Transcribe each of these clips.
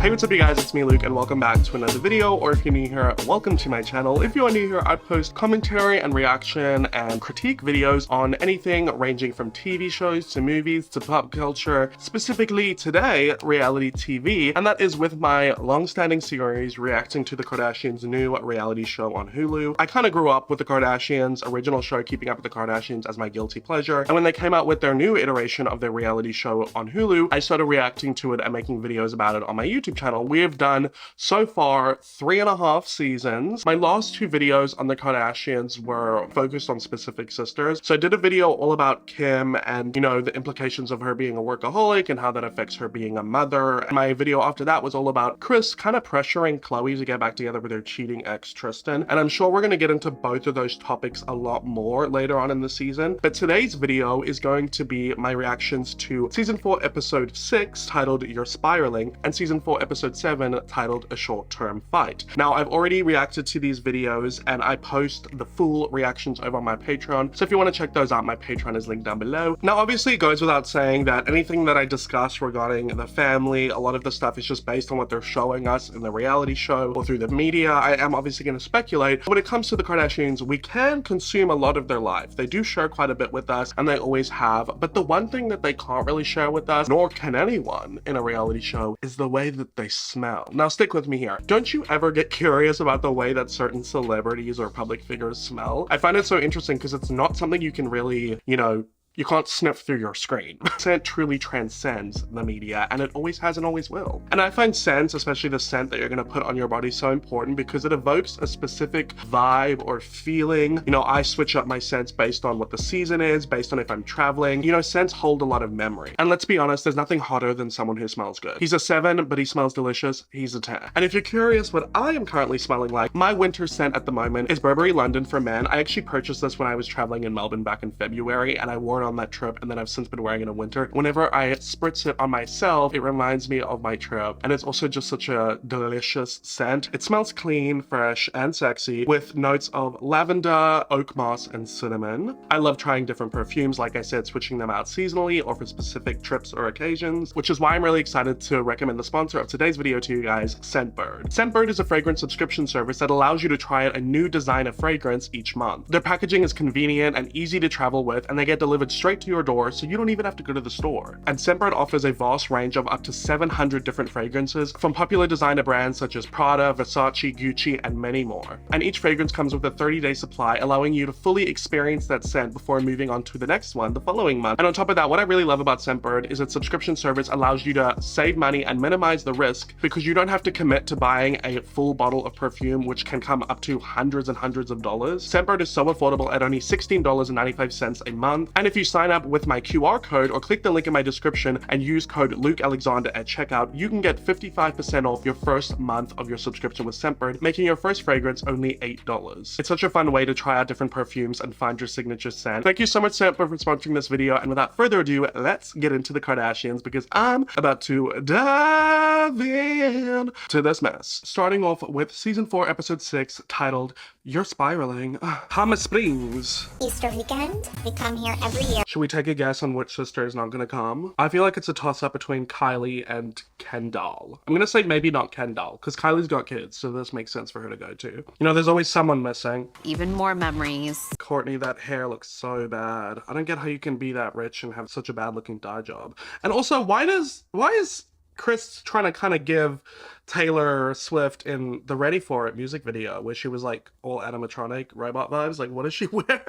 Hey, what's up you guys, it's me Luke and welcome back to another video, or if you're new here, welcome to my channel. If you are new here, I post commentary and reaction and critique videos on anything ranging from TV shows to movies to pop culture, specifically today, reality TV, and that is with my long-standing series reacting to the Kardashians' new reality show on Hulu. I kind of grew up with the Kardashians' original show, Keeping Up with the Kardashians, as my guilty pleasure, and when they came out with their new iteration of their reality show on Hulu, I started reacting to it and making videos about it on my YouTube channel. We have done so far 3.5 seasons. My last 2 videos on the Kardashians were focused on specific sisters. So I did a video all about Kim and, you know, the implications of her being a workaholic and how that affects her being a mother. And my video after that was all about Kris kind of pressuring Khloe to get back together with her cheating ex Tristan. And I'm sure we're going to get into both of those topics a lot more later on in the season. But today's video is going to be my reactions to season 4 episode 6 titled You're Spiraling and season 4 episode 7 titled A Short-Term Fight. Now, I've already reacted to these videos and I post the full reactions over on my Patreon, so if you want to check those out, my Patreon is linked down below. Now, obviously, it goes without saying that anything that I discuss regarding the family, a lot of the stuff is just based on what they're showing us in the reality show or through the media. I am obviously going to speculate. When it comes to the Kardashians, we can consume a lot of their life. They do share quite a bit with us, and they always have, but the one thing that they can't really share with us, nor can anyone in a reality show, is the way that they smell. Now, stick with me here. Don't you ever get curious about the way that certain celebrities or public figures smell? I find it so interesting because it's not something you can really, you know, you can't sniff through your screen. Scent truly transcends the media, and it always has and always will. And I find scents, especially the scent that you're gonna put on your body, so important because it evokes a specific vibe or feeling. You know, I switch up my scents based on what the season is, based on if I'm traveling. You know, scents hold a lot of memory. And let's be honest, there's nothing hotter than someone who smells good. He's a 7, but he smells delicious. He's a 10. And if you're curious what I am currently smelling like, my winter scent at the moment is Burberry London for Men. I actually purchased this when I was traveling in Melbourne back in February, and I wore it on that trip, and then I've since been wearing it in winter. Whenever I spritz it on myself, it reminds me of my trip, and it's also just such a delicious scent. It smells clean, fresh, and sexy with notes of lavender, oak moss, and cinnamon. I love trying different perfumes, like I said, switching them out seasonally or for specific trips or occasions, which is why I'm really excited to recommend the sponsor of today's video to you guys, Scentbird. Scentbird is a fragrance subscription service that allows you to try out a new design of fragrance each month. Their packaging is convenient and easy to travel with, and they get delivered straight to your door, so you don't even have to go to the store. And Scentbird offers a vast range of up to 700 different fragrances from popular designer brands such as Prada, Versace, Gucci, and many more. And each fragrance comes with a 30-day supply, allowing you to fully experience that scent before moving on to the next one the following month. And on top of that, what I really love about Scentbird is its subscription service allows you to save money and minimize the risk because you don't have to commit to buying a full bottle of perfume, which can come up to hundreds and hundreds of dollars. Scentbird is so affordable at only $16.95 a month. And if you sign up with my QR code or click the link in my description and use code LukeAlexander at checkout, you can get 55% off your first month of your subscription with Scentbird, making your first fragrance only $8. It's such a fun way to try out different perfumes and find your signature scent. Thank you so much, Scentbird, for sponsoring this video, and without further ado, let's get into the Kardashians because I'm about to dive in to this mess. Starting off with season 4 episode 6 titled You're Spiraling. Palm Springs. Easter weekend, we come here every year. Should we take a guess on which sister is not gonna come? I feel like it's a toss-up between Kylie and Kendall. I'm gonna say maybe not Kendall, because Kylie's got kids, so this makes sense for her to go to. You know, there's always someone missing. Even more memories. Kourtney, that hair looks so bad. I don't get how you can be that rich and have such a bad looking dye job. And also, why is Kris trying to kind of give Taylor Swift in the Ready For It music video where she was like all animatronic robot vibes? Like, what is she wearing?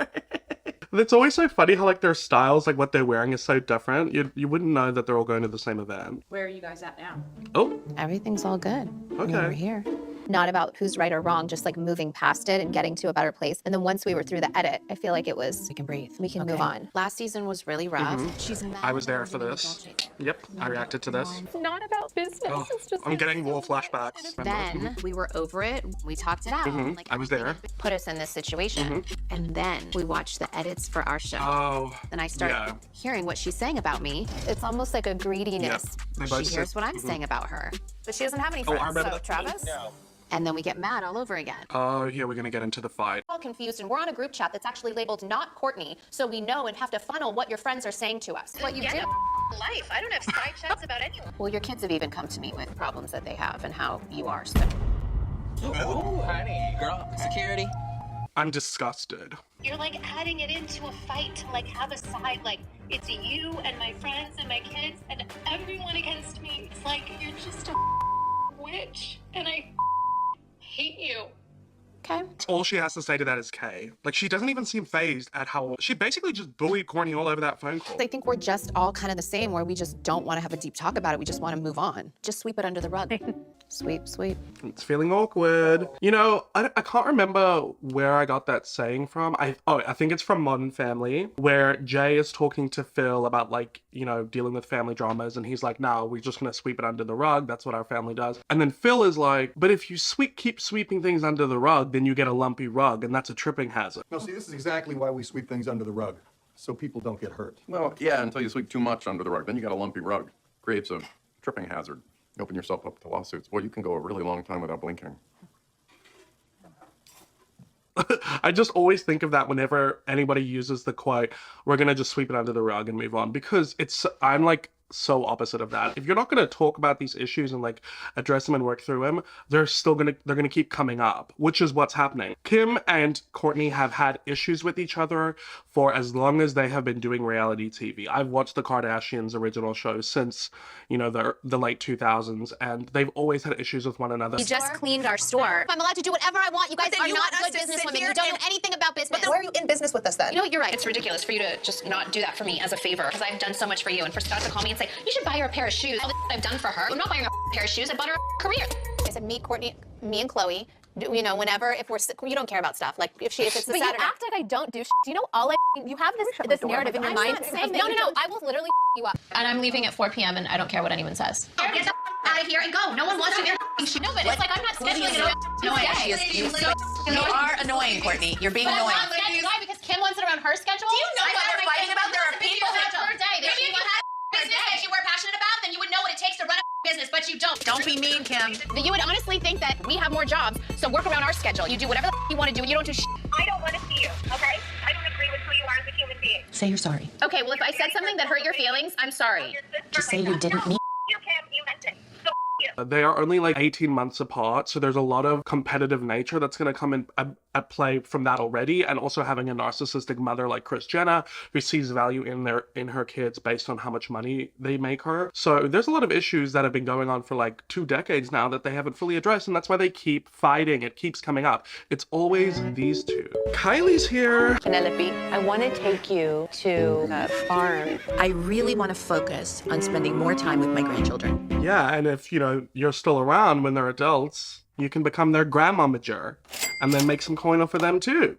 It's always so funny how like their styles, like what they're wearing is so different. You wouldn't know that they're all going to the same event. Where are you guys at now? Oh. Everything's all good. Okay. We're here. Not about who's right or wrong, just like moving past it and getting to a better place. And then once we were through the edit, I feel like it was, We can breathe. we can move on. Last season was really rough. She's mad. I was there for this. Yep, I reacted to this. It's not about business. Oh, It's just I'm getting war flashbacks. Then we were over it. We talked it out. Like, I was there. Put us in this situation. And then we watched the edits for our show. Oh. Then I started yeah. hearing what she's saying about me. It's almost like a greediness. They She both hears said- what I'm saying about her. But she doesn't have any Oh, I friends, remember so that. Travis? And then we get mad all over again. Oh, here we're gonna get into the fight. All confused, and we're on a group chat that's actually labeled not Kourtney, so we know and have to funnel what your friends are saying to us. What you did life. I don't have side chats about anyone. Well, your kids have even come to me with problems that they have and how you are. So. Oh, honey. Girl, security. I'm disgusted. You're like adding it into a fight to like have a side, like it's you and my friends and my kids and everyone against me. It's like you're just a witch and I hate you. Okay. All she has to say to that is K. Like, she doesn't even seem phased at how she basically just bullied Kourtney all over that phone call. I think we're just all kind of the same where we just don't want to have a deep talk about it. We just want to move on. Just sweep it under the rug. Sweep, sweep. It's feeling awkward. You know, I can't remember where I got that saying from. I think it's from Modern Family, where Jay is talking to Phil about, like, you know, dealing with family dramas, and he's like, no, we're just gonna sweep it under the rug. That's what our family does. And then Phil is like, but if you keep sweeping things under the rug, then you get a lumpy rug, and that's a tripping hazard. No, see, this is exactly why we sweep things under the rug, so people don't get hurt. Well, yeah, until you sweep too much under the rug. Then you got a lumpy rug. Creates a tripping hazard. You open yourself up to lawsuits. Well, you can go a really long time without blinking. I just always think of that whenever anybody uses the quote, we're gonna just sweep it under the rug and move on, because I'm like so opposite of that. If you're not going to talk about these issues and like address them and work through them, they're going to keep coming up, which is what's happening. Kim and Kourtney have had issues with each other for as long as they have been doing reality TV. I've watched the Kardashians original shows since, you know, the late 2000s, and they've always had issues with one another. We just cleaned our store. I'm allowed to do whatever I want. You guys are not good businesswomen. You don't know anything about business. Why are you in business with us then? You know what? You're right. It's ridiculous for you to just not do that for me as a favor because I've done so much for you, and for Scott to call me and say, you should buy her a pair of shoes. All the I've done for her. I'm not buying her a pair of shoes. I bought her a career. I said, me, Kourtney, me and Khloe, you know, whenever, if we're sick, you don't care about stuff. Like, if it's a Saturday. You act like I don't do you know, you have this narrative in your mind. No, I will literally you up. And I'm leaving at 4 p.m. and I don't care what anyone says. Get the out of here and go. No one wants you there. No, but it's like I'm not scheduling it. You are annoying, Kourtney. You're being annoying. Why? Because Kim wants it around her schedule? Do you know what we're fighting about? There are people that her day. Maybe if you had a business that you were passionate about, then you would know what it takes to run a business, but you don't. Don't be mean, Kim. You would honestly think that we have more jobs, so work around our schedule. You do whatever you want to do, and you don't do I don't want to see you, okay? I don't agree with who you are as a human being. Say you're sorry. Okay, well, if I said something that hurt your feelings, I'm sorry. Just say you didn't mean. You, Kim. You meant it. So you. They are only like 18 months apart, so there's a lot of competitive nature that's going to come in at play from that already, and also having a narcissistic mother like Kris Jenner who sees value in her kids based on how much money they make her. So there's a lot of issues that have been going on for like 2 decades now that they haven't fully addressed, and that's why they keep fighting. It keeps coming up. It's always these two. Kylie's here. Penelope, I want to take you to a farm. I really want to focus on spending more time with my grandchildren. Yeah, and if, you know, you're still around when they're adults, you can become their grandmomager and then make some coin off of them too.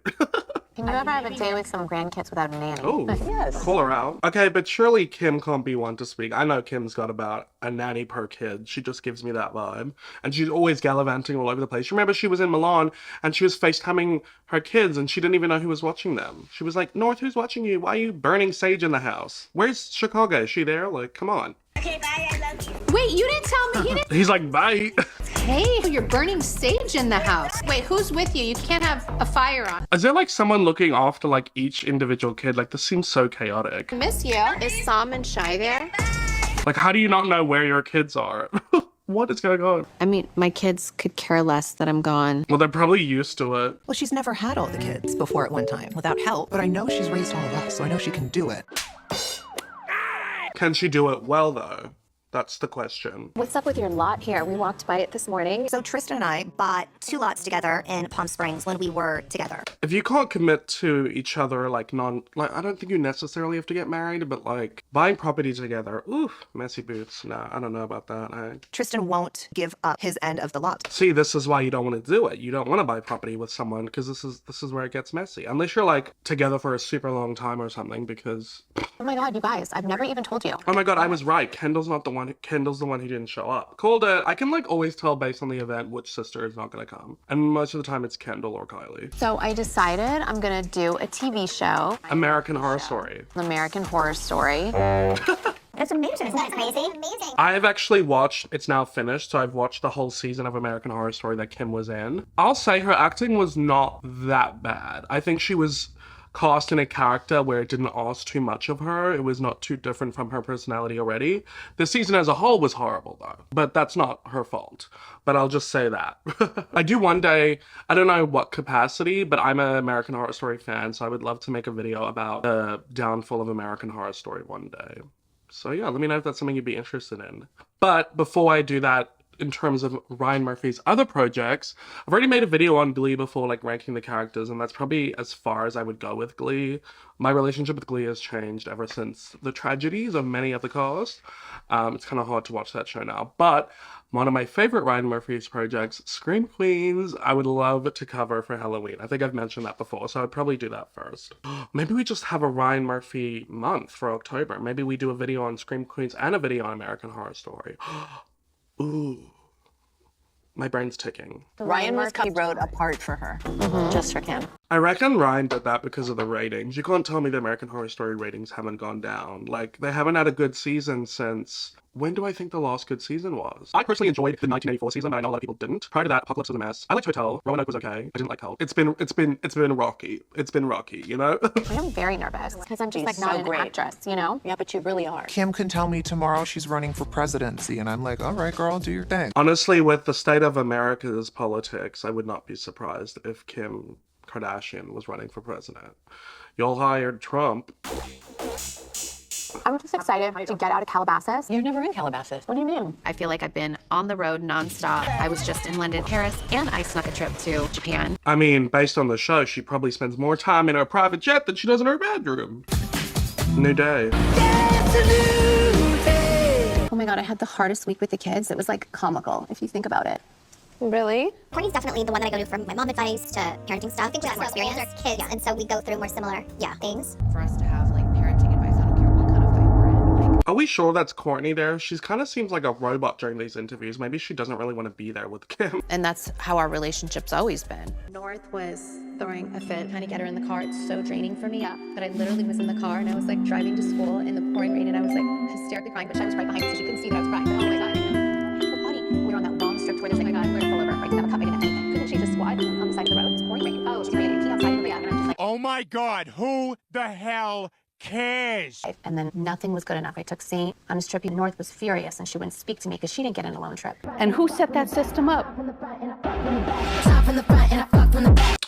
Can you ever have a day with some grandkids without a nanny? Oh, Yes. call her out. Okay, but surely Kim can't be one to speak. I know Kim's got about a nanny per kid. She just gives me that vibe. And she's always gallivanting all over the place. Remember, she was in Milan and she was FaceTiming her kids and she didn't even know who was watching them. She was like, North, who's watching you? Why are you burning sage in the house? Where's Chicago? Is she there? Like, come on. Okay, bye. I love you. Wait, you didn't tell me. You didn't. He's like, bye. Hey, you're burning sage in the house. Wait, who's with you? You can't have a fire on. Is there like someone looking after like each individual kid? Like, this seems so chaotic. I miss you. Is Sam and Shai there? Like, how do you not know where your kids are? What is going on? I mean, my kids could care less that I'm gone. Well, they're probably used to it. Well, she's never had all the kids before at one time without help. But I know she's raised all of us, so I know she can do it. Can she do it well, though? That's the question. What's up with your lot here? We walked by it this morning. So Tristan and I bought 2 lots together in Palm Springs when we were together. If you can't commit to each other, I don't think you necessarily have to get married, but like buying property together, oof, messy boots. Nah, I don't know about that. Tristan won't give up his end of the lot. See, this is why you don't want to do it. You don't want to buy property with someone because this is where it gets messy. Unless you're like together for a super long time or something, because Oh my God, you guys, I've never even told you. oh my God, I was right. Kendall's the one who didn't show up. Called it. I can like always tell based on the event which sister is not gonna come. And most of the time it's Kendall or Kylie. So I decided I'm gonna do a TV show. American Horror Story. American Horror Story. It's amazing. Isn't that crazy? Amazing. I have actually watched, it's now finished, so I've watched the whole season of American Horror Story that Kim was in. I'll say her acting was not that bad. I think she was cast in a character where it didn't ask too much of her. It was not too different from her personality already. The season as a whole was horrible though, but that's not her fault. But I'll just say that. I do one day, I don't know what capacity, but I'm an American Horror Story fan, so I would love to make a video about the downfall of American Horror Story one day. So yeah, let me know if that's something you'd be interested in. But before I do that, in terms of Ryan Murphy's other projects, I've already made a video on Glee before, like ranking the characters, and that's probably as far as I would go with Glee. My relationship with Glee has changed ever since the tragedies of many of the cast. It's kind of hard to watch that show now, but one of my favorite Ryan Murphy's projects, Scream Queens, I would love to cover for Halloween. I think I've mentioned that before, so I'd probably do that first. Maybe we just have a Ryan Murphy month for October. Maybe we do a video on Scream Queens and a video on American Horror Story. Ooh, my brain's ticking. Ryan Murphy wrote a part for her, just for Kim. I reckon Ryan did that because of the ratings. You can't tell me the American Horror Story ratings haven't gone down. Like, they haven't had a good season since... When do I think the last good season was? I personally enjoyed the 1984 season, but I know a lot of people didn't. Prior to that, Apocalypse was a mess. I liked Hotel. Roanoke was okay. I didn't like Help. It's been rocky. It's been rocky, you know? I'm very nervous because I'm just She's like not so an great. actress, you know? Yeah, but you really are. Kim can tell me tomorrow she's running for presidency, and I'm like, all right, girl, do your thing. Honestly, with the state of America's politics, I would not be surprised if Kim Kardashian was running for president. Y'all hired Trump. I'm just excited to get out of Calabasas. You're never in Calabasas. What do you mean? I feel like I've been on the road nonstop. I was just in London, Paris, and I snuck a trip to Japan. I mean, based on the show, she probably spends more time in her private jet than she does in her bedroom. New day. Oh my God, I had the hardest week with the kids. It was like comical, if you think about it. Really? Kourtney's definitely the one that I go to for my mom advice to parenting stuff. I think we have more experience. Our kids, yeah, and so we go through more similar, things. For us to have like parenting advice, I don't care what kind of fight we're in. Like, Are we sure that's Kourtney there? She's kind of seems like a robot during these interviews. Maybe she doesn't really want to be there with Kim. and that's how our relationship's always been. North was throwing a fit, trying to get her in the car. It's so draining for me. Yeah, but I literally was in the car and I was like driving to school in the pouring rain and I was like hysterically crying, but I was right behind me so she couldn't see that I was crying. But oh my God. We were on that long strip where there's like, oh my God, we're gonna pull over. Right, have a cup, making anything. Couldn't she just squat on the side of the road? It's pouring rain. Oh, she's ready to pee outside. Yeah, and I'm just like, oh my God, who the hell cares? and then nothing was good enough. I took Saint on his trip. North was furious and she wouldn't speak to me because she didn't get an alone trip. And who set that system up?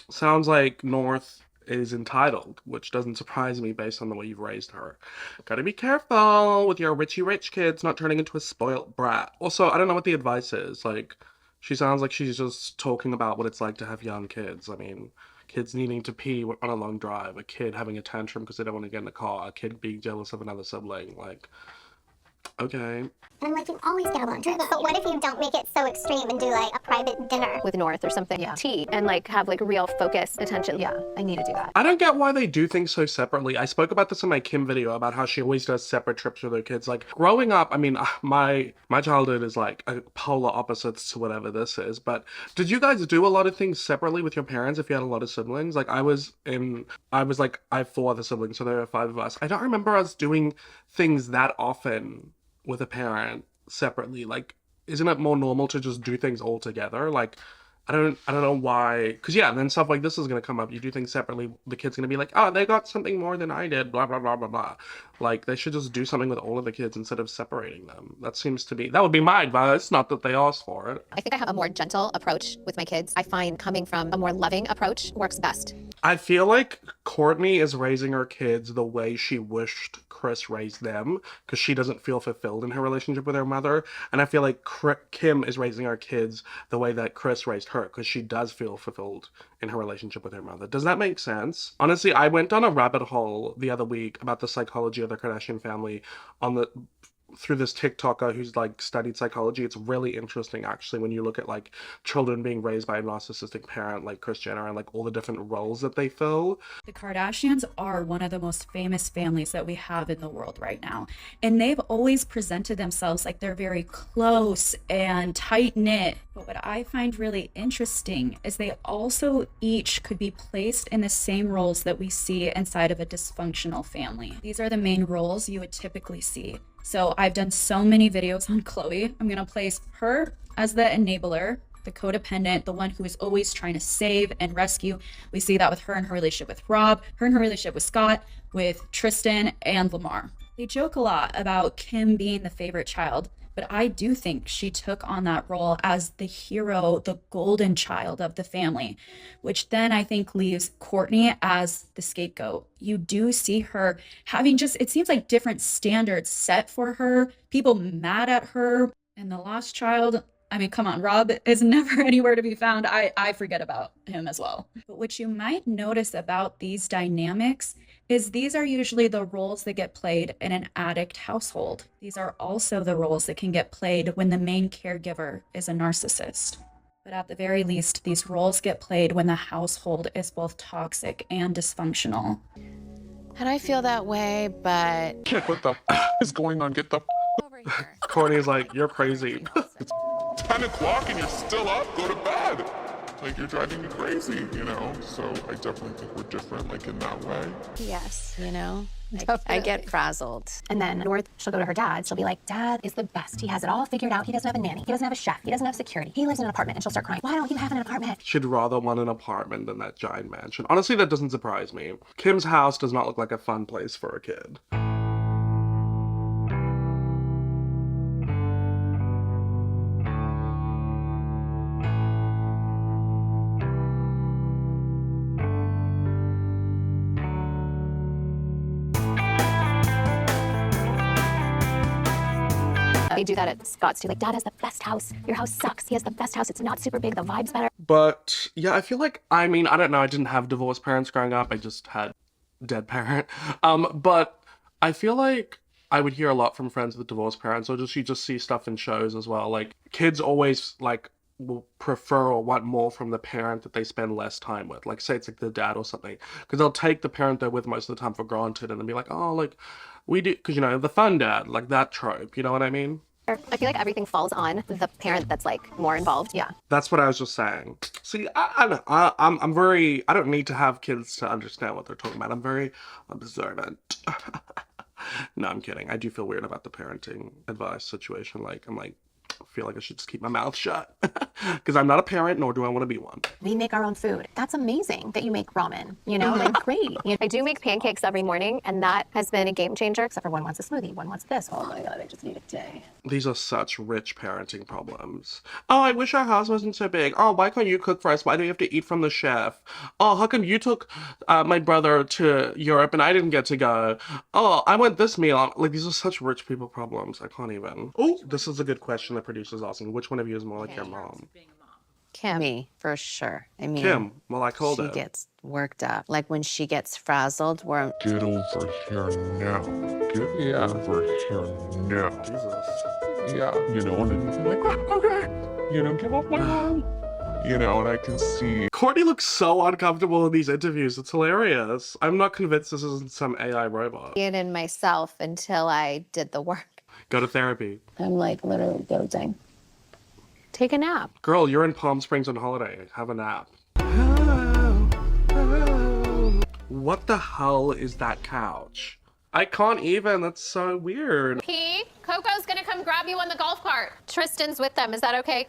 Sounds like North is entitled, which doesn't surprise me based on the way you've raised her. Gotta be careful with your richy rich kids not turning into a spoiled brat. Also, I don't know what the advice is. Like, she sounds like she's just talking about what it's like to have young kids. I mean, kids needing to pee on a long drive, a kid having a tantrum because they don't want to get in the car, a kid being jealous of another sibling. Like, okay. And I'm like, you always get alone trips. But what if you don't make it so extreme and do like a private dinner? With North or something. Yeah. Tea and like have like real focused attention. Yeah, I need to do that. I don't get why they do things so separately. I spoke about this in my Kim video about how she always does separate trips with her kids. Like, growing up, I mean, my childhood is like a polar opposites to whatever this is. But did you guys do a lot of things separately with your parents if you had a lot of siblings? Like, I have 4 other siblings, so there are 5 of us. I don't remember us doing things that often with a parent separately. Like, isn't it more normal to just do things all together? Like, I don't know why. Because yeah, and then stuff like this is gonna come up. You do things separately, the kid's gonna be like, oh, they got something more than I did, blah blah blah blah blah. Like, they should just do something with all of the kids instead of separating them. That would be my advice, not that they asked for it. I think I have a more gentle approach with my kids. I find coming from a more loving approach works best. I feel like Kourtney is raising her kids the way she wished Kris raised them, because she doesn't feel fulfilled in her relationship with her mother. And I feel like Kim is raising her kids the way that Kris raised her, because she does feel fulfilled in her relationship with her mother. Does that make sense? Honestly, I went down a rabbit hole the other week about the psychology of the Kardashian family through this TikToker who's like studied psychology. It's really interesting actually when you look at like children being raised by a narcissistic parent like Kris Jenner and like all the different roles that they fill. The Kardashians are one of the most famous families that we have in the world right now. And they've always presented themselves like they're very close and tight-knit. But what I find really interesting is they also each could be placed in the same roles that we see inside of a dysfunctional family. These are the main roles you would typically see. So I've done so many videos on Khloe. I'm gonna place her as the enabler, the codependent, the one who is always trying to save and rescue. We see that with her and her relationship with Rob, her and her relationship with Scott, with Tristan and Lamar. They joke a lot about Kim being the favorite child, but I do think she took on that role as the hero, the golden child of the family, which then I think leaves Kourtney as the scapegoat. You do see her having just, it seems like different standards set for her, people mad at her. And the lost child, I mean, come on, Rob is never anywhere to be found. I forget about him as well. But what you might notice about these dynamics is these are usually the roles that get played in an addict household. These are also the roles that can get played when the main caregiver is a narcissist. But at the very least, these roles get played when the household is both toxic and dysfunctional. And I feel that way, but... Chick, what the is going on? Get the over here. Kourtney's like, you're crazy. It's 10 o'clock and you're still up. Go to bed. Like, you're driving me crazy, you know? So I definitely think we're different, like, in that way. Yes. You know, I get frazzled. And then North, she'll go to her dad. She'll be like, Dad is the best. He has it all figured out. He doesn't have a nanny. He doesn't have a chef. He doesn't have security. He lives in an apartment. And she'll start crying. Why don't you have an apartment? She'd rather want an apartment than that giant mansion. Honestly, that doesn't surprise me. Kim's house does not look like a fun place for a kid. They do that at Scott's too. Like, Dad has the best house. Your house sucks. He has the best house. It's not super big. The vibe's better. But yeah, I feel like, I mean, I don't know. I didn't have divorced parents growing up. I just had dead parent. But I feel like I would hear a lot from friends with divorced parents, or just you just see stuff in shows as well. Like, kids always like will prefer or want more from the parent that they spend less time with. Like, say it's like the dad or something, because they'll take the parent they're with most of the time for granted and then be like, oh, like we do, because you know, the fun dad, like that trope, you know what I mean? I feel like everything falls on the parent that's like more involved. Yeah. That's what I was just saying. See, I don't know. I'm very, I don't need to have kids to understand what they're talking about. I'm very observant. No, I'm kidding. I do feel weird about the parenting advice situation. Like, I'm like, I feel like I should just keep my mouth shut because I'm not a parent, nor do I want to be one. We make our own food. That's amazing that you make ramen, you know, like great. You know, I do make pancakes every morning, and that has been a game changer. except for one wants a smoothie, one wants this. Oh my God, I just need a day. These are such rich parenting problems. Oh, I wish our house wasn't so big. Oh, why can't you cook for us? Why do we have to eat from the chef? Oh, how come you took my brother to Europe and I didn't get to go? Oh, I want this meal. Like, these are such rich people problems. I can't even. Oh, this is a good question the producer's asking. Which one of you is more like your mom? Kim. Me, for sure. I mean, Kim. Well, I called she it. gets worked up. Like when she gets frazzled, we're... Get over here now. Get over here now. Jesus. Yeah, you know, and then you're like, "Ah, okay, you know, get off my arm. You know, and I can see. Kourtney looks so uncomfortable in these interviews. It's hilarious. I'm not convinced this isn't some AI robot. It in myself until I did the work. Go to therapy. I'm like literally dozing. Take a nap. Girl, you're in Palm Springs on holiday. Have a nap. What the hell is that couch? I can't even. That's so weird. P, Coco's gonna come grab you on the golf cart. Tristan's with them. Is that okay?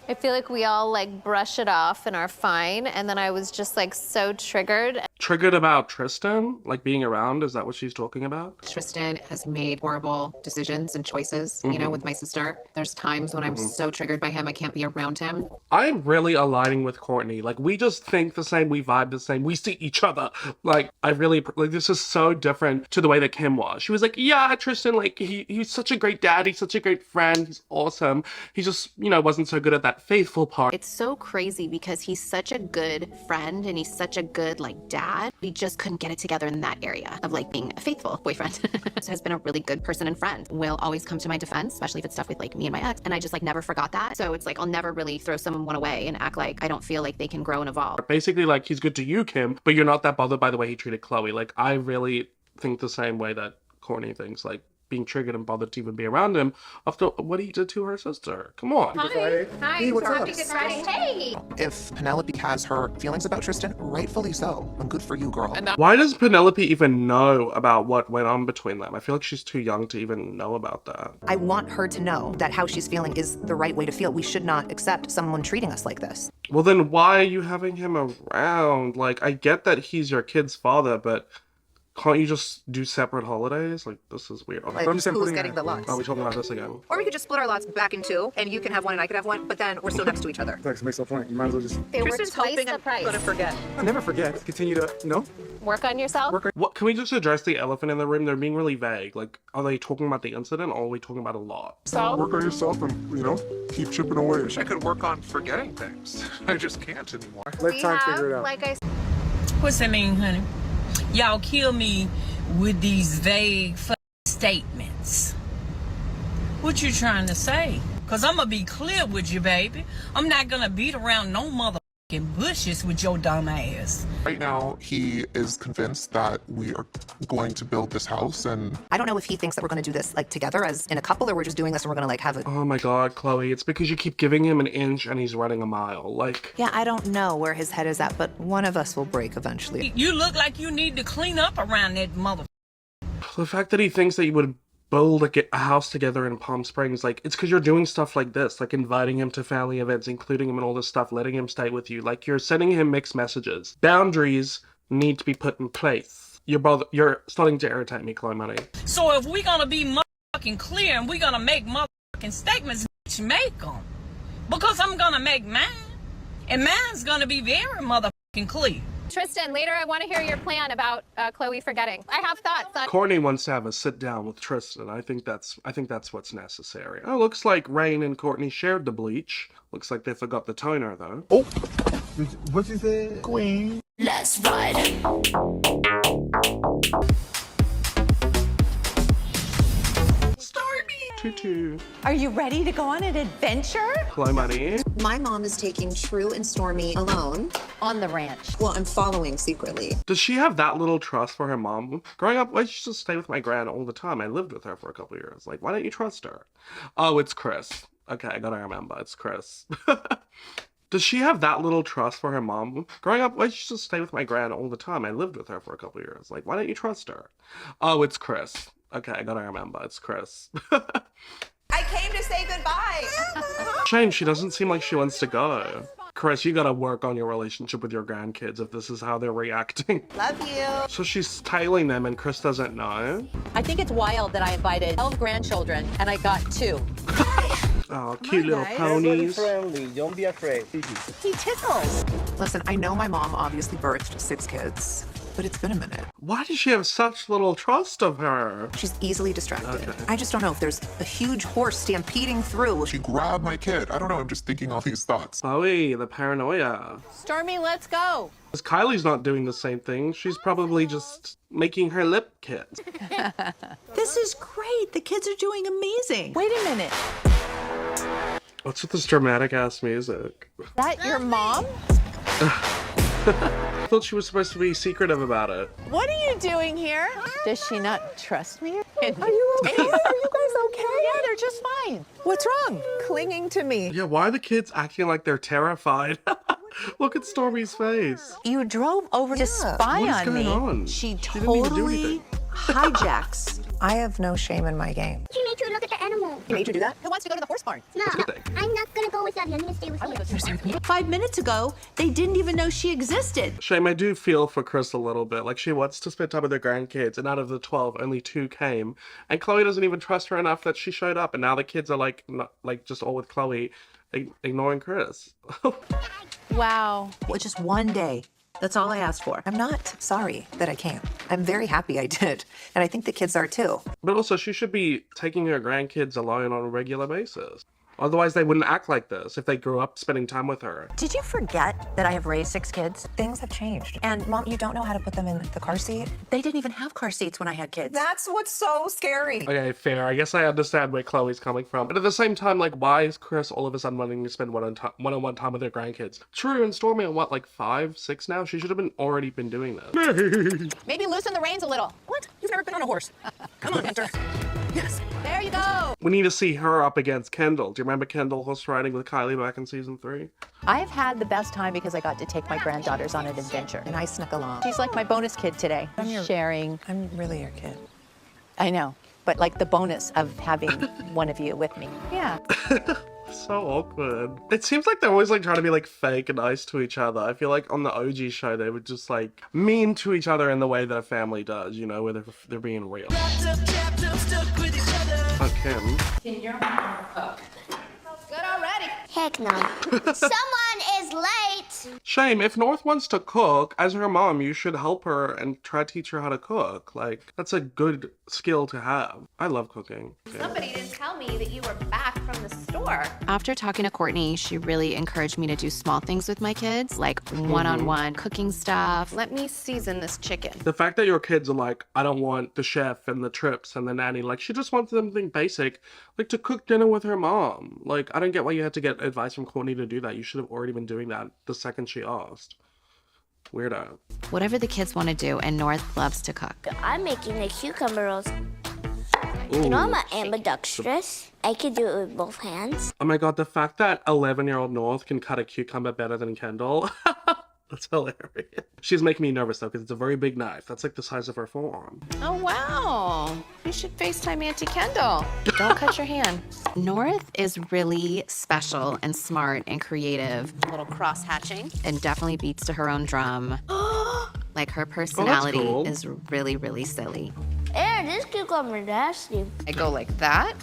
I feel like we all like brush it off and are fine. And then I was just like so triggered. Triggered about Tristan? Like being around? Is that what she's talking about? Tristan has made horrible decisions and choices, you know, with my sister. There's times when I'm so triggered by him, I can't be around him. I'm really aligning with Kourtney. Like, we just think the same, we vibe the same, we see each other. Like, I really, like, this is so different to the way that Kim was. She was like, yeah, Tristan, like, he's such a great dad, he's such a great friend, he's awesome. He just, you know, wasn't so good at that faithful part. It's so crazy because he's such a good friend and he's such a good, like, dad. We just couldn't get it together in that area of, like, being a faithful boyfriend. So has been a really good person and friend. Will always come to my defense, especially if it's stuff with, like, me and my ex. And I just, like, never forgot that. So it's like, I'll never really throw someone away and act like I don't feel like they can grow and evolve. Basically, like, he's good to you, Kim, but you're not that bothered by the way he treated Khloe. Like, I really think the same way that Kourtney thinks. Like, being triggered and bothered to even be around him after what he did to her sister. Come on. Hi. Hi. Hey, what's Happy up? Good Friday. Hey. If Penelope has her feelings about Tristan, rightfully so. And good for you, girl. Why does Penelope even know about what went on between them? I feel like she's too young to even know about that. I want her to know that how she's feeling is the right way to feel. We should not accept someone treating us like this. Well, then why are you having him around? Like, I get that he's your kid's father, but can't you just do separate holidays? Like, this is weird. Like, who's getting the lots? Are we talking about this again? Or we could just split our lots back in two, and you can have one and I could have one, but then we're still next to each other. That makes no point. You might as well just... They were Tristan's twice hoping the I'm price. gonna forget. I'll never forget. Continue to, you know? Work on yourself. What, can we just address the elephant in the room? They're being really vague. Like, are they talking about the incident or are we talking about a lot? Work on yourself and, you know, keep chipping away. I could work on forgetting things. I just can't anymore. Let time figure it out. Like I What's that mean, honey? Y'all kill me with these vague statements. What you trying to say? Cause I'm gonna be clear with you, baby. I'm not gonna beat around no motherfucking bushes with your dumb ass. Right now, he is convinced that we are going to build this house, and I don't know if he thinks that we're gonna do this like together as in a couple, or we're just doing this and we're gonna like have a... Oh my god, Khloe, it's because you keep giving him an inch and he's running a mile. Like... Yeah, I don't know where his head is at, but one of us will break eventually. You look like you need to clean up around that mother. The fact that he thinks that you would build a house together in Palm Springs, like, it's because you're doing stuff like this, like inviting him to family events, including him in all this stuff, letting him stay with you. Like, you're sending him mixed messages. Boundaries need to be put in place. You're starting to irritate me, Khloe Money. So if we're gonna be motherfucking clear and we're gonna make motherfucking statements, bitch, make them. Because I'm gonna make mine. And mine's gonna be very motherfucking clear. Tristan, later I want to hear your plan about Khloe forgetting. I have thoughts on... Kourtney wants to have a sit down with Tristan. I think that's what's necessary. Oh, looks like Rain and Kourtney shared the bleach. Looks like they forgot the toner though. Oh, what you said? Queen. Let's ride. Tutu. Are you ready to go on an adventure? Khloe Money. My mom is taking True and Stormy alone. On the ranch. Well, I'm following secretly. Does she have that little trust for her mom? Growing up, I used to stay with my gran all the time. I lived with her for a couple years. Like, why don't you trust her? Oh, it's Kris. Okay, I gotta remember. It's Kris. Does she have that little trust for her mom? Growing up, I used to stay with my gran all the time. I lived with her for a couple years. Like, why don't you trust her? Oh, it's Kris. Okay, I gotta remember. It's Kris. I came to say goodbye! Shame, she doesn't seem like she wants to go. Kris, you gotta work on your relationship with your grandkids if this is how they're reacting. Love you! So she's tailing them and Kris doesn't know? I think it's wild that I invited 12 grandchildren and I got 2. Oh, cute little ponies. Friendly, don't be afraid. He tickles. Listen, I know my mom obviously birthed 6 kids, but it's been a minute. Why does she have such little trust of her? She's easily distracted. Okay. I just don't know if there's a huge horse stampeding through. she grabbed my kid. I don't know, I'm just thinking all these thoughts. Khloe, the paranoia. Stormy, let's go. Because Kylie's not doing the same thing. She's probably just making her lip kit. This is great. The kids are doing amazing. Wait a minute. What's with this dramatic ass music? Is that your mom? I thought she was supposed to be secretive about it. What are you doing here? Does she not trust me? Are you okay? Are you guys okay? Yeah, they're just fine. What's wrong? Clinging to me. Yeah, why are the kids acting like they're terrified? Look at Stormy's face. You drove over to spy What is on going me. on? She didn't even do totally anything. Hijacks. I have no shame in my game. She made you look at the animal. You made you do that? Who wants to go to the horse barn? No, That's a good thing. I'm not gonna go with Abby. I'm gonna stay with you. 5 minutes ago, they didn't even know she existed. Shame, I do feel for Kris a little bit. Like, she wants to spend time with her grandkids, and out of the 12, only 2 came. And Khloe doesn't even trust her enough that she showed up, and now the kids are like, not, like just all with Khloe, ignoring Kris. Wow. Well, just one day. That's all I asked for. I'm not sorry that I came. I'm very happy I did. And I think the kids are too. But also, she should be taking her grandkids alone on a regular basis. Otherwise, they wouldn't act like this if they grew up spending time with her. Did you forget that I have raised 6 kids? Things have changed. And Mom, you don't know how to put them in the car seat? They didn't even have car seats when I had kids. That's what's so scary. Okay, fair. I guess I understand where Khloe's coming from. But at the same time, like, why is Kris all of a sudden wanting to spend one-on-one time with her grandkids? True and Stormy are what, like 5, 6 now? She should have already been doing this. Maybe loosen the reins a little. What? You've never been on a horse. Come on, Hunter. Yes. There you go. We need to see her up against Kendall. Do you remember Kendall horse riding with Kylie back in season 3? I've had the best time because I got to take my granddaughters on an adventure, and I snuck along. She's like my bonus kid today. Sharing. I'm really your kid. I know, but like the bonus of having one of you with me. Yeah. So awkward. It seems like they're always like trying to be like fake and nice to each other. I feel like on the OG show they would just like mean to each other in the way that a family does, you know, where they're being real. Oh, Kim. Can your mom cook? Good already. Heck no. Someone is late. Shame, if North wants to cook, as her mom, you should help her and try to teach her how to cook. Like, that's a good skill to have. I love cooking. Okay. Somebody didn't tell me that you were back from the store. After talking to Kourtney, she really encouraged me to do small things with my kids, like one-on-one cooking stuff. Let me season this chicken. The fact that your kids are like, I don't want the chef and the trips and the nanny. Like, she just wants something basic, like to cook dinner with her mom. Like, I don't get why you had to get advice from Kourtney to do that. You should have already been doing that the second she asked. Weirdo. Whatever the kids want to do, and North loves to cook. I'm making the cucumber rolls. Ooh. You know I'm ambidextrous. I can do it with both hands. Oh my god, the fact that 11-year-old North can cut a cucumber better than Kendall. That's hilarious. She's making me nervous though, because it's a very big knife. That's like the size of her forearm. Oh, wow. You should FaceTime Auntie Kendall. Don't cut your hand. North is really special and smart and creative. A little cross-hatching. And definitely beats to her own drum. Like, her personality is really, really silly. Ew, this cucumber nasty. I go like that.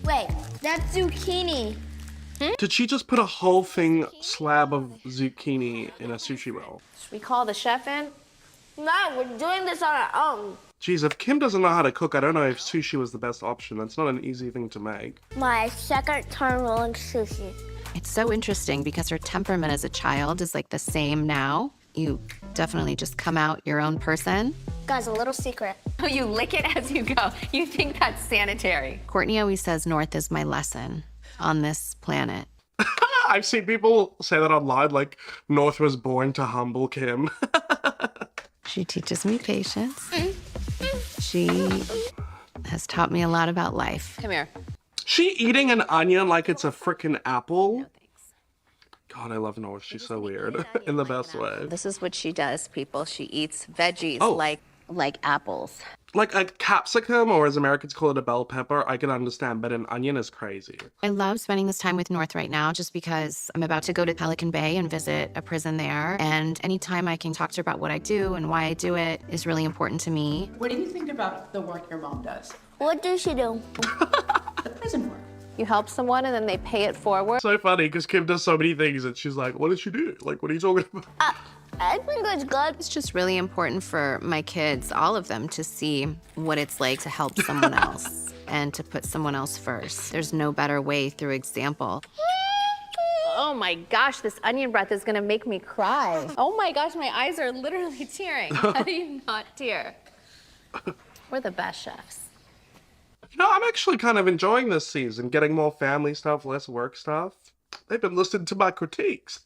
Wait, that's zucchini. Did she just put a whole slab of zucchini in a sushi roll? Should we call the chef in? No, we're doing this on our own. Jeez, if Kim doesn't know how to cook, I don't know if sushi was the best option. That's not an easy thing to make. My second time rolling sushi. It's so interesting because her temperament as a child is like the same now. You definitely just come out your own person. Guys, a little secret. Oh, you lick it as you go. You think that's sanitary. Kourtney always says North is my lesson on this planet. I've seen people say that online, like North was born to humble Kim. She teaches me patience. She has taught me a lot about life. Come here. She eating an onion like it's a freaking apple? God, I love North. She's so weird in the best way. This is what she does, people. She eats veggies like apples. Like a capsicum, or as Americans call it, a bell pepper, I can understand, but an onion is crazy. I love spending this time with North right now just because I'm about to go to Pelican Bay and visit a prison there. And anytime I can talk to her about what I do and why I do it is really important to me. What do you think about the work your mom does? What does she do? The prison work. You help someone and then they pay it forward. So funny, because Kim does so many things and she's like, what did she do? Like, what are you talking about? I think it's good. It's just really important for my kids, all of them, to see what it's like to help someone else and to put someone else first. There's no better way through example. Oh my gosh, this onion breath is gonna make me cry. Oh my gosh, my eyes are literally tearing. How do you not tear? We're the best chefs. You know, I'm actually kind of enjoying this season, getting more family stuff, less work stuff. They've been listening to my critiques.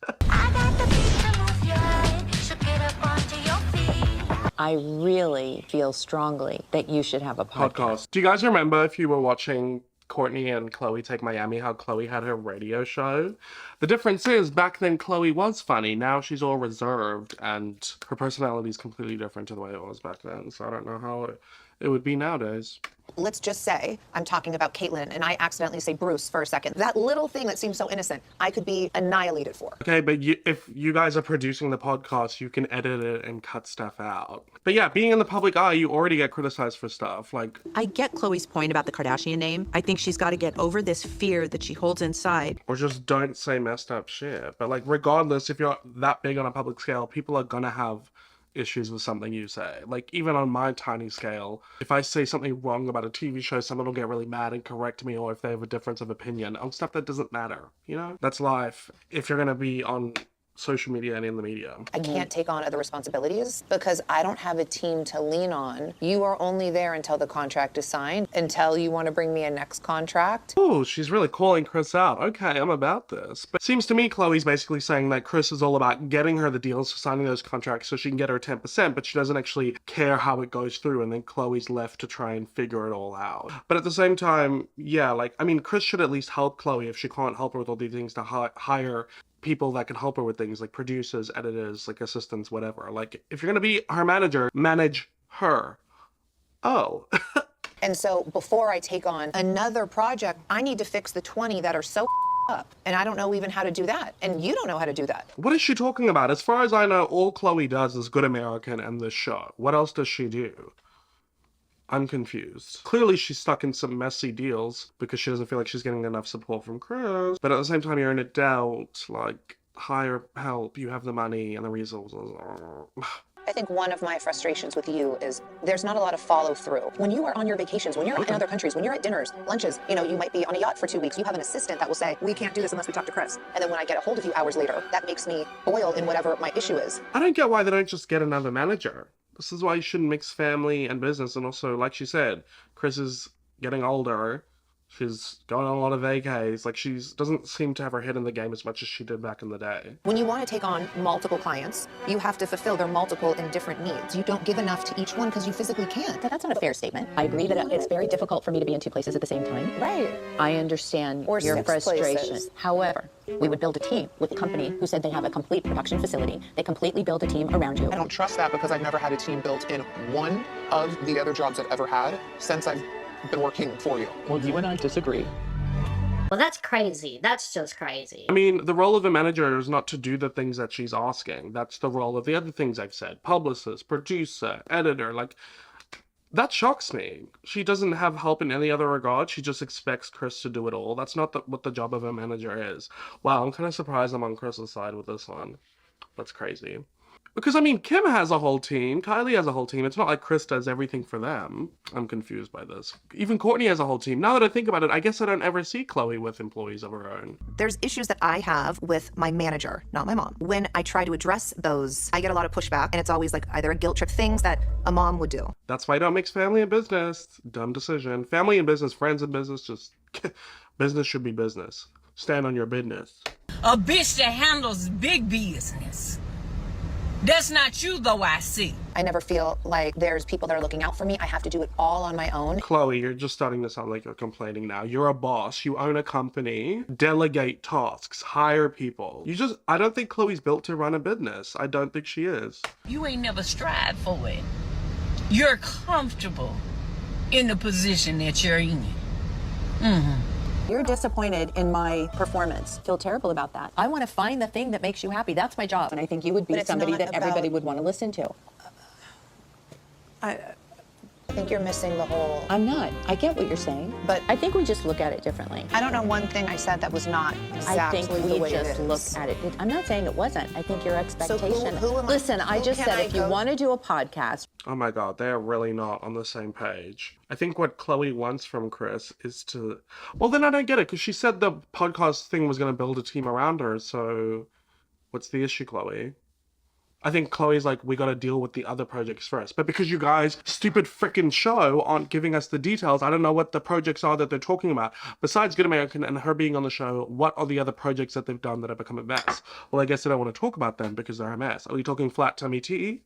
I really feel strongly that you should have a podcast. Do you guys remember, if you were watching Kourtney and Khloe Take Miami, how Khloe had her radio show? The difference is, back then Khloe was funny. Now she's all reserved and her personality is completely different to the way it was back then. So I don't know how it would be nowadays. Let's just say I'm talking about Caitlyn and I accidentally say Bruce for a second. That little thing that seems so innocent, I could be annihilated for. Okay, but if you guys are producing the podcast, you can edit it and cut stuff out. But yeah, being in the public eye, you already get criticized for stuff. Like, I get Khloe's point about the Kardashian name. I think she's got to get over this fear that she holds inside. Or just don't say messed up shit. But like, regardless, if you're that big on a public scale, people are gonna have issues with something you say. Like, even on my tiny scale, if I say something wrong about a TV show, someone will get really mad and correct me, or if they have a difference of opinion on stuff that doesn't matter, you know? That's life. If you're gonna be on social media and in the media. I can't take on other responsibilities because I don't have a team to lean on. You are only there until the contract is signed, until you want to bring me a next contract. Oh, she's really calling Kris out. Okay, I'm about this. But it seems to me Khloe's basically saying that Kris is all about getting her the deals for signing those contracts so she can get her 10%, but she doesn't actually care how it goes through, and then Khloe's left to try and figure it all out. But at the same time, yeah, like, I mean, Kris should at least help Khloe if she can't help her with all these things, to hire people that can help her with things like producers, editors, like assistants, whatever. Like, if you're gonna be her manager, manage her. Oh. And so before I take on another project, I need to fix the 20 that are so up. And I don't know even how to do that. And you don't know how to do that. What is she talking about? As far as I know, all Khloe does is Good American and this show. What else does she do? I'm confused. Clearly she's stuck in some messy deals because she doesn't feel like she's getting enough support from Kris. But at the same time, you're in a doubt, like, hire help, you have the money and the resources. I think one of my frustrations with you is there's not a lot of follow through. When you are on your vacations, when you're in other countries, when you're at dinners, lunches, you know, you might be on a yacht for 2 weeks. You have an assistant that will say, we can't do this unless we talk to Kris. And then when I get a hold of you hours later, that makes me boil in whatever my issue is. I don't get why they don't just get another manager. This is why you shouldn't mix family and business. And also, like she said, Kris is getting older. She's going on a lot of vacays. Like, she doesn't seem to have her head in the game as much as she did back in the day. When you want to take on multiple clients, you have to fulfill their multiple and different needs. You don't give enough to each one because you physically can't. That's not a fair statement. I agree that it's very difficult for me to be in 2 places at the same time. Right. I understand Or your 6 frustration. places. However, we would build a team with a company who said they have a complete production facility. They completely build a team around you. I don't trust that because I've never had a team built in one of the other jobs I've ever had since I've been working for you. Well, you and I disagree. Well, that's crazy. That's just crazy. I mean, the role of a manager is not to do the things that she's asking. That's the role of the other things I've said. Publicist, producer, editor, like, that shocks me. She doesn't have help in any other regard. She just expects Kris to do it all. That's not what the job of a manager is. Wow, I'm kind of surprised I'm on Kris's side with this one. That's crazy. Because, I mean, Kim has a whole team. Kylie has a whole team. It's not like Kris does everything for them. I'm confused by this. Even Kourtney has a whole team. Now that I think about it, I guess I don't ever see Khloe with employees of her own. There's issues that I have with my manager, not my mom. When I try to address those, I get a lot of pushback, and it's always like either a guilt trip, things that a mom would do. That's why I don't mix family and business. Dumb decision. Family and business, friends and business, just business should be business. Stand on your business. A bitch that handles big business. That's not you, though, I see. I never feel like there's people that are looking out for me. I have to do it all on my own. Khloe, you're just starting to sound like you're complaining now. You're a boss. You own a company. Delegate tasks. Hire people. I don't think Khloe's built to run a business. I don't think she is. You ain't never strived for it. You're comfortable in the position that you're in. You're disappointed in my performance. Feel terrible about that. I want to find the thing that makes you happy. That's my job. And I think you would be somebody that everybody would want to listen to. I think you're missing the whole... I'm not. I get what you're saying. But I think we just look at it differently. I don't know one thing I said that was not exactly I think the we way just it look is. at it. I'm not saying it wasn't. I think your expectation... who am I- Listen, I who just can said I if you go- want to do a podcast... Oh my god, they're really not on the same page. I think what Khloe wants from Kris is to... Well, then I don't get it, because she said the podcast thing was going to build a team around her, so... What's the issue, Khloe? I think Khloe's like, we gotta deal with the other projects first. But because you guys, stupid frickin' show, aren't giving us the details, I don't know what the projects are that they're talking about. Besides Good American and her being on the show, what are the other projects that they've done that have become a mess? Well, I guess I don't want to talk about them because they're a mess. Are we talking Flat Tummy Tea?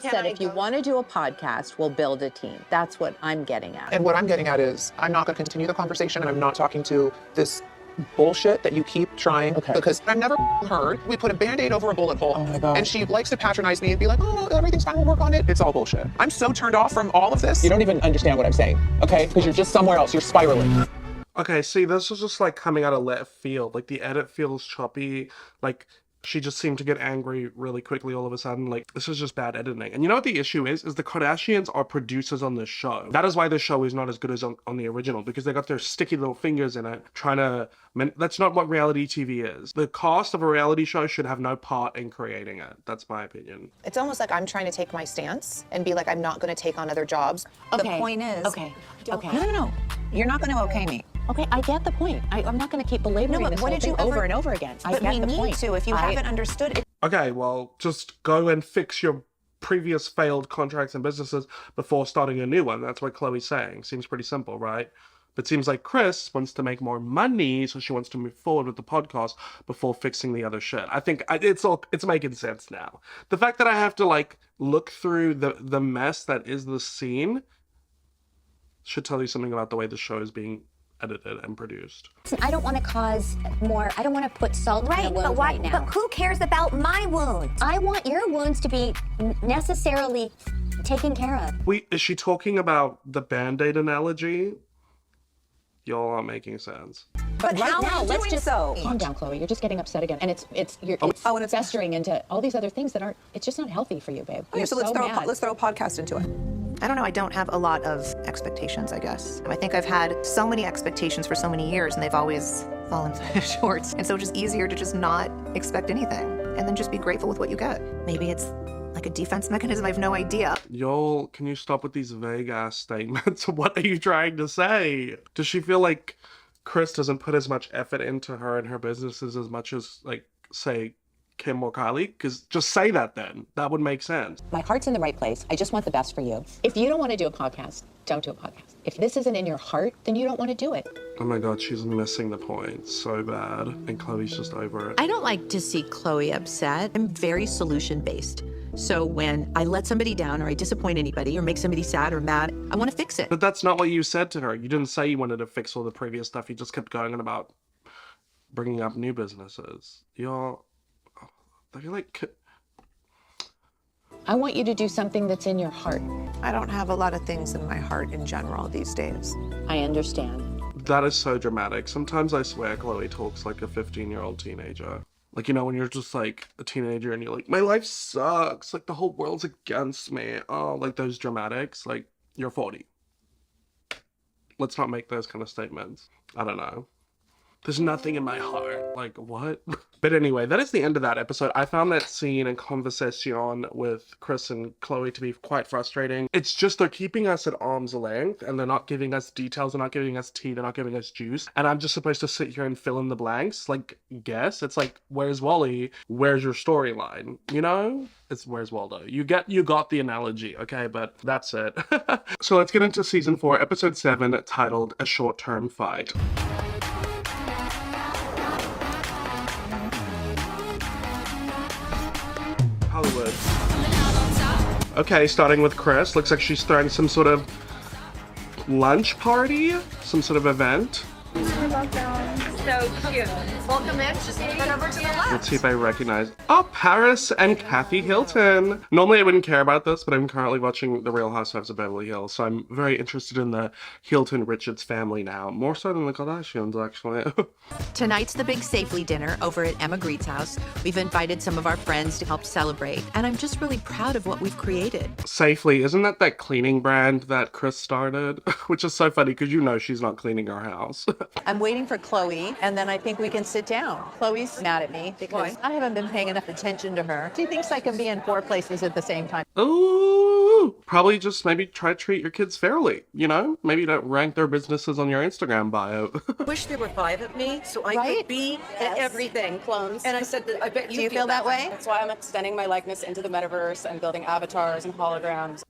said if you want to do a podcast, we'll build a team. That's what I'm getting at. And what I'm getting at is I'm not going to continue the conversation, and I'm not talking to this bullshit that you keep trying because I've never heard we put a band-aid over a bullet hole. Oh my God. And she likes to patronize me and be like, oh, everything's fine, we'll work on it. It's all bullshit. I'm so turned off from all of this. You don't even understand what I'm saying, okay? Because you're just somewhere else. You're spiraling. Okay, see, this is just like coming out of left field. Like, the edit feels choppy. Like, she just seemed to get angry really quickly all of a sudden. Like, this is just bad editing. And you know what the issue is? Is the Kardashians are producers on this show. That is why the show is not as good as on the original, because they got their sticky little fingers in it, trying to... That's not what reality TV is. The cast of a reality show should have no part in creating it. That's my opinion. It's almost like I'm trying to take my stance and be like, I'm not going to take on other jobs. Okay. The point is... Okay. No. You're not going to okay me. Okay, I get the point. I'm not going to keep belaboring No, but this what whole did you thing over ever- and over again. I But get we the need point. to. If you haven't understood it, Okay, well, just go and fix your previous failed contracts and businesses before starting a new one. That's what Khloe's saying. Seems pretty simple, right? But seems like Kris wants to make more money, so she wants to move forward with the podcast before fixing the other shit. I think it's making sense now. The fact that I have to like look through the mess that is the scene should tell you something about the way the show is being edited and produced. I don't want to cause more. I don't want to put salt in the wound right now. But who cares about my wounds? I want your wounds to be necessarily taken care of. Wait, is she talking about the Band-Aid analogy? Y'all aren't making sense. But right now, let's just calm down, Khloe. You're just getting upset again, and it's festering into all these other things that aren't. It's just not healthy for you, babe. Okay, so let's throw a podcast into it. I don't know. I don't have a lot of expectations, I guess. I think I've had so many expectations for so many years, and they've always fallen short. And so it's just easier to just not expect anything, and then just be grateful with what you get. Maybe it's like a defense mechanism. I have no idea. Y'all, can you stop with these vague ass statements? What are you trying to say? Does she feel like Kris doesn't put as much effort into her and her businesses as much as, like, say, Kim or Kylie? Because just say that then. That would make sense. My heart's in the right place. I just want the best for you. If you don't want to do a podcast, don't do a podcast. If this isn't in your heart, then you don't want to do it. Oh my god, she's missing the point so bad. And Khloe's just over it. I don't like to see Khloe upset. I'm very solution-based. So when I let somebody down or I disappoint anybody or make somebody sad or mad, I want to fix it. But that's not what you said to her. You didn't say you wanted to fix all the previous stuff. You just kept going on about bringing up new businesses. I feel like... I want you to do something that's in your heart. I don't have a lot of things in my heart in general these days. I understand. That is so dramatic. Sometimes I swear Khloe talks like a 15-year-old teenager. Like, you know, when you're just like a teenager and you're like, my life sucks. Like, the whole world's against me. Oh, like those dramatics. Like, you're 40. Let's not make those kind of statements. I don't know. There's nothing in my heart. Like, what? But anyway, that is the end of that episode. I found that scene and conversation with Kris and Khloe to be quite frustrating. It's just they're keeping us at arm's length and they're not giving us details, they're not giving us tea, they're not giving us juice. And I'm just supposed to sit here and fill in the blanks. Like, guess? It's like, where's Wally? Where's your storyline? You know? It's where's Waldo? You got the analogy, okay? But that's it. So let's get into season 4, episode 7, titled A Short-Term Fight. Hollywood. Okay, starting with Kris. Looks like she's throwing some sort of lunch party, some sort of event. So cute. Welcome in. Just head over to the left. Let's see if I recognize. Oh, Paris and Kathy Hilton. Normally I wouldn't care about this, but I'm currently watching The Real Housewives of Beverly Hills, so I'm very interested in the Hilton-Richards family now. More so than the Kardashians, actually. Tonight's the big Safely dinner over at Emma Greed's house. We've invited some of our friends to help celebrate, and I'm just really proud of what we've created. Safely, isn't that cleaning brand that Kris started? Which is so funny because you know she's not cleaning her house. I'm waiting for Khloe, and then I think we can sit down. Khloe's mad at me because I haven't been paying enough attention to her. She thinks I can be in 4 places at the same time. Ooh, probably just maybe try to treat your kids fairly, you know? Maybe don't rank their businesses on your Instagram bio. Wish there were 5 of me so I could be at everything. Clones. And I said, I bet you feel that way. That's why I'm extending my likeness into the metaverse and building avatars and holograms.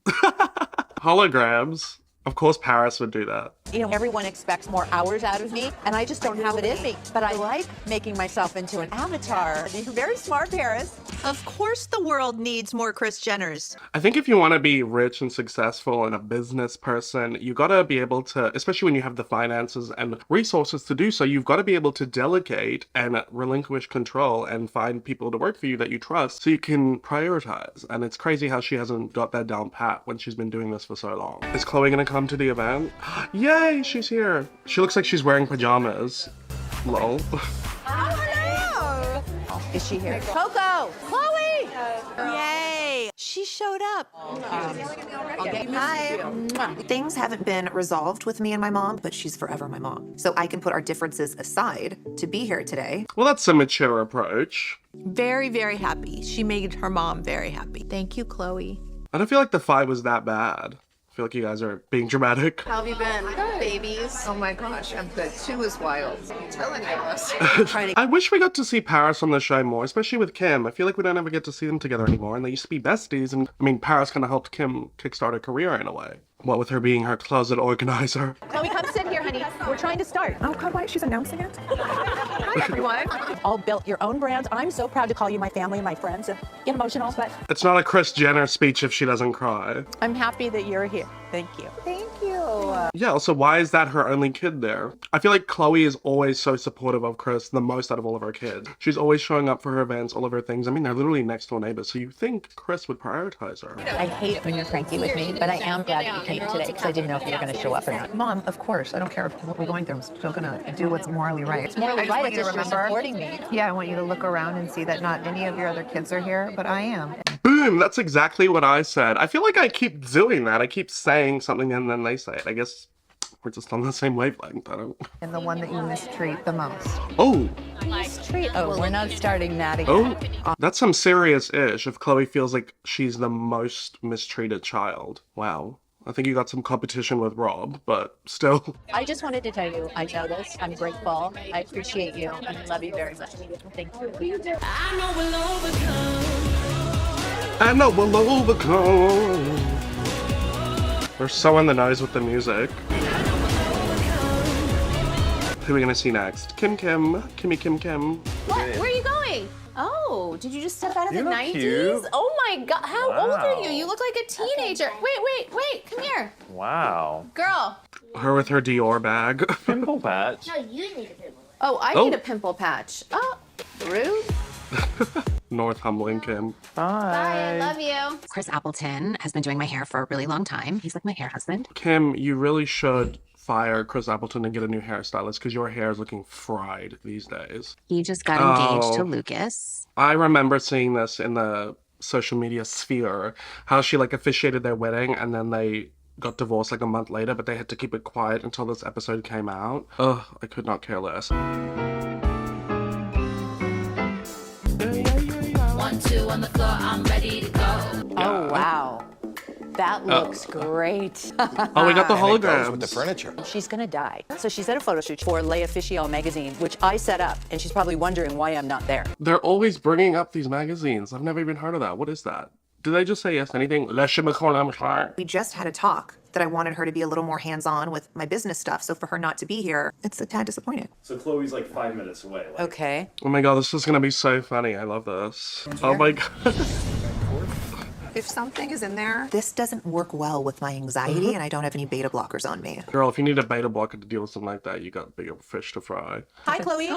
Holograms? Of course Paris would do that. You know, everyone expects more hours out of me, and I just don't have it in me. But I like making myself into an avatar. You're very smart, Paris. Of course the world needs more Kris Jenners. I think if you want to be rich and successful and a business person, you gotta be able to, especially when you have the finances and resources to do so, you've got to be able to delegate and relinquish control and find people to work for you that you trust so you can prioritize. And it's crazy how she hasn't got that down pat when she's been doing this for so long. Is Khloe gonna come to the event? Yay, she's here. She looks like she's wearing pajamas. Lol. Oh no! Is she here? Coco! Khloe! Yay! She showed up. Hi. Things haven't been resolved with me and my mom, but she's forever my mom. So I can put our differences aside to be here today. Well, that's a mature approach. Very, very happy. She made her mom very happy. Thank you, Khloe. I don't feel like the fight was that bad. I feel like you guys are being dramatic. How have you been? Babies? Oh my gosh, I'm good. 2 is wild. I'm telling you us. I wish we got to see Paris on the show more, especially with Kim. I feel like we don't ever get to see them together anymore, and they used to be besties, and I mean, Paris kind of helped Kim kickstart her career in a way. What with her being her closet organizer. Chloe, come sit here, honey. We're trying to start. Oh, come on. She's announcing it. Hi, everyone. All built your own brands. I'm so proud to call you my family and my friends. Get emotional, but It's not a Kris Jenner speech if she doesn't cry. I'm happy that you're here. Thank you. Thank you. Yeah, also, why is that her only kid there? I feel like Khloe is always so supportive of Kris, the most out of all of her kids. She's always showing up for her events, all of her things. I mean, they're literally next door neighbors, so you think Kris would prioritize her. I hate when you're cranky with me, but I am glad that you came today because I didn't know if you were going to show up or not. Mom, of course. I don't care what we're going through. I'm still gonna do what's morally right. It's morally right. It's just you're supporting me. Yeah, I want you to look around and see that not any of your other kids are here, but I am. Boom, that's exactly what I said. I feel like I keep doing that. I keep saying something and then they say it. I guess we're just on the same wavelength. I don't... And the one that you mistreat the most. Oh. Mistreat? Oh, we're not starting that again. Oh, that's some serious ish if Khloe feels like she's the most mistreated child. Wow. I think you got some competition with Rob, but still. I just wanted to tell you, I know this. I'm grateful. I appreciate you. And I love you very much. Thank you. I know we'll overcome. I know we'll overcome. We're so in the nose with the music. Who are we gonna see next? Kimmy Kim. What? Where are you going? Oh, did you just step out of the 90s? Cute. Oh my God, how old are you? You look like a teenager. Wait, come here. Wow. Girl. Her with her Dior bag. Pimple patch. No, you need a pimple. Oh, I need a pimple patch. Oh, rude. Northumberland Kim. Bye, I love you. Chris Appleton has been doing my hair for a really long time. He's like my hair husband. Kim, you really should fire Chris Appleton and get a new hairstylist because your hair is looking fried these days. He just got engaged to Lucas. I remember seeing this in the social media sphere, how she like officiated their wedding and then they got divorced like a month later, but they had to keep it quiet until this episode came out. Ugh, I could not care less. 1, 2 on the floor, I'm ready to go. Oh, wow. That looks great. Oh, we got the holograms. With the furniture. She's gonna die. So she's at a photo shoot for Les Officiels magazine, which I set up, and she's probably wondering why I'm not there. They're always bringing up these magazines. I've never even heard of that. What is that? Did they just say yes to anything? We just had a talk that I wanted her to be a little more hands-on with my business stuff. So for her not to be here, it's a tad disappointing. So Chloe's like 5 minutes away. Okay. Oh my God, this is gonna be so funny. I love this. Oh my God. If something is in there, this doesn't work well with my anxiety and I don't have any beta blockers on me. Girl, if you need a beta blocker to deal with something like that, you got bigger fish to fry. Hi, Chloe.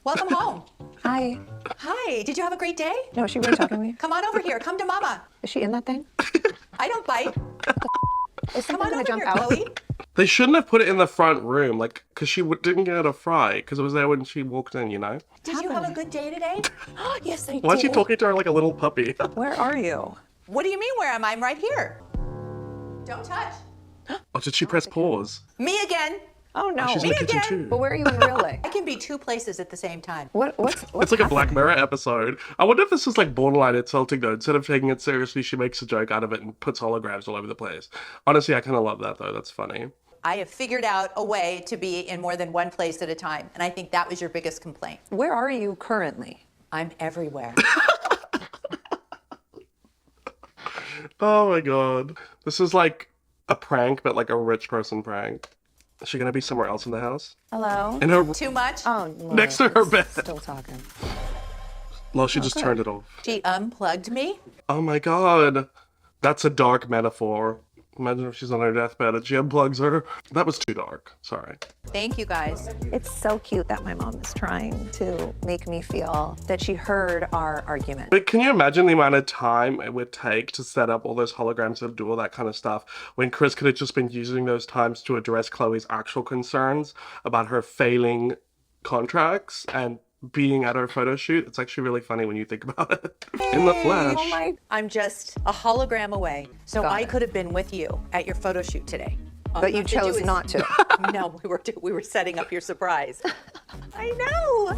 Welcome home. Hi. Hi. Did you have a great day? No, is she really talking to me? Come on over here. Come to Mama. Is she in that thing? I don't bite. Is Come something on gonna over jump here, out? Chloe. They shouldn't have put it in the front room, like, because she didn't get a fry, because it was there when she walked in, you know? Did you have a good day today? Yes, I did. Why is she talking to her like a little puppy? Where are you? What do you mean, where am I? I'm right here. Don't touch. Oh, did she press pause? Me again. Oh no. Oh, she's in Me the kitchen again. too. But where are you in real life? I can be 2 places at the same time. What's It's like a Black Mirror episode. I wonder if this is like borderline insulting though. Instead of taking it seriously, she makes a joke out of it and puts holograms all over the place. Honestly, I kind of love that though. That's funny. I have figured out a way to be in more than one place at a time. And I think that was your biggest complaint. Where are you currently? I'm everywhere. Oh my God. This is like a prank, but like a rich person prank. Is she gonna be somewhere else in the house? Hello? In her Too much? Oh, Lord. next to her bed. Still talking. Well, she just turned it off. She unplugged me? Oh my God. That's a dark metaphor. Imagine if she's on her deathbed and she unplugs her. That was too dark. Sorry. Thank you, guys. It's so cute that my mom is trying to make me feel that she heard our argument. But can you imagine the amount of time it would take to set up all those holograms and do all that kind of stuff when Kris could have just been using those times to address Khloe's actual concerns about her failing contracts and being at her photo shoot? It's actually really funny when you think about it. In the flesh. Oh my, I'm just a hologram away. So I could have been with you at your photo shoot today. But you chose not to. No, we were setting up your surprise. I know.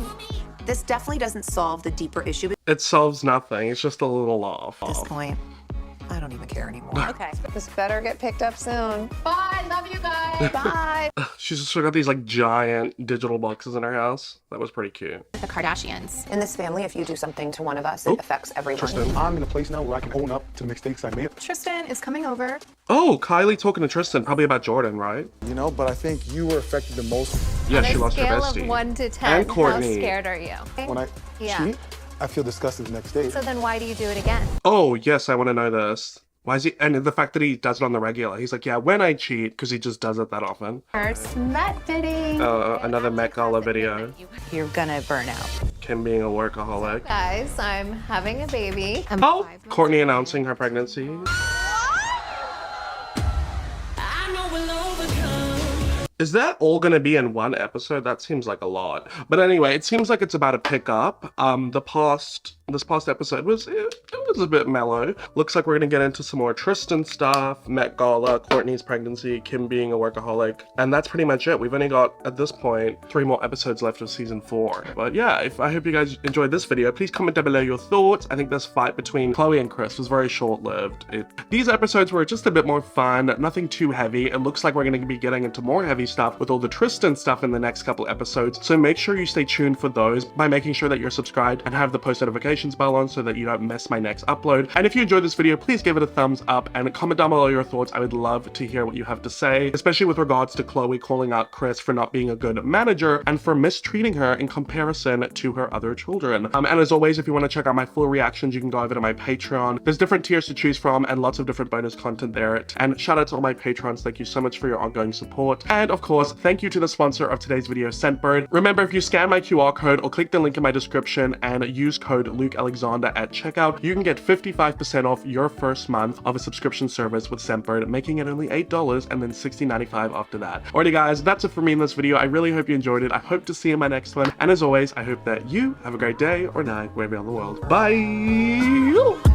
This definitely doesn't solve the deeper issue It solves nothing. It's just a little laugh. at this point. I don't even care anymore. Okay. This better get picked up soon. Bye. Love you guys. Bye. She's just got these like giant digital boxes in her house. That was pretty cute. The Kardashians. In this family, if you do something to one of us, it affects everyone. Tristan. I'm in a place now where I can own up to the mistakes I made. Tristan is coming over. Oh, Kylie talking to Tristan, probably about Jordan, right? You know, but I think you were affected the most. Yeah, On she a lost her scale bestie. of 1 to 10, And how Kourtney. scared are you? When I cheat, I feel disgusted the next day. So then why do you do it again? Oh, yes, I want to know this. Why is he, and the fact that he does it on the regular. He's like, yeah, when I cheat, because he just does it that often. First Met fitting. Another Met Gala video. You're gonna burn out. Kim being a workaholic. Guys, I'm having a baby. Oh, Kourtney announcing her pregnancy. Is that all gonna be in one episode? That seems like a lot. But anyway, it seems like it's about to pick up. This past episode was a bit mellow. Looks like we're gonna get into some more Tristan stuff, Met Gala, Kourtney's pregnancy, Kim being a workaholic, and that's pretty much it. We've only got, at this point, 3 more episodes left of season 4. But yeah, I hope you guys enjoyed this video. Please comment down below your thoughts. I think this fight between Khloe and Kris was very short-lived. These episodes were just a bit more fun, nothing too heavy. It looks like we're gonna be getting into more heavy stuff with all the Tristan stuff in the next couple episodes. So make sure you stay tuned for those by making sure that you're subscribed and have the post notifications bell on so that you don't miss my next upload. And if you enjoyed this video, please give it a thumbs up and comment down below your thoughts. I would love to hear what you have to say, especially with regards to Khloe calling out Kris for not being a good manager and for mistreating her in comparison to her other children. And as always, if you want to check out my full reactions, you can go over to my Patreon. There's different tiers to choose from and lots of different bonus content there. And shout out to all my patrons. Thank you so much for your ongoing support. And of course, thank you to the sponsor of today's video, Scentbird. Remember, if you scan my QR code or click the link in my description and use code Luke Alexander at checkout, you can get 55% off your first month of a subscription service with Scentbird, making it only $8 and then $16.95 after that. Alrighty guys, that's it for me in this video. I really hope you enjoyed it. I hope to see you in my next one. And as always, I hope that you have a great day or night wherever you are in the world. Bye!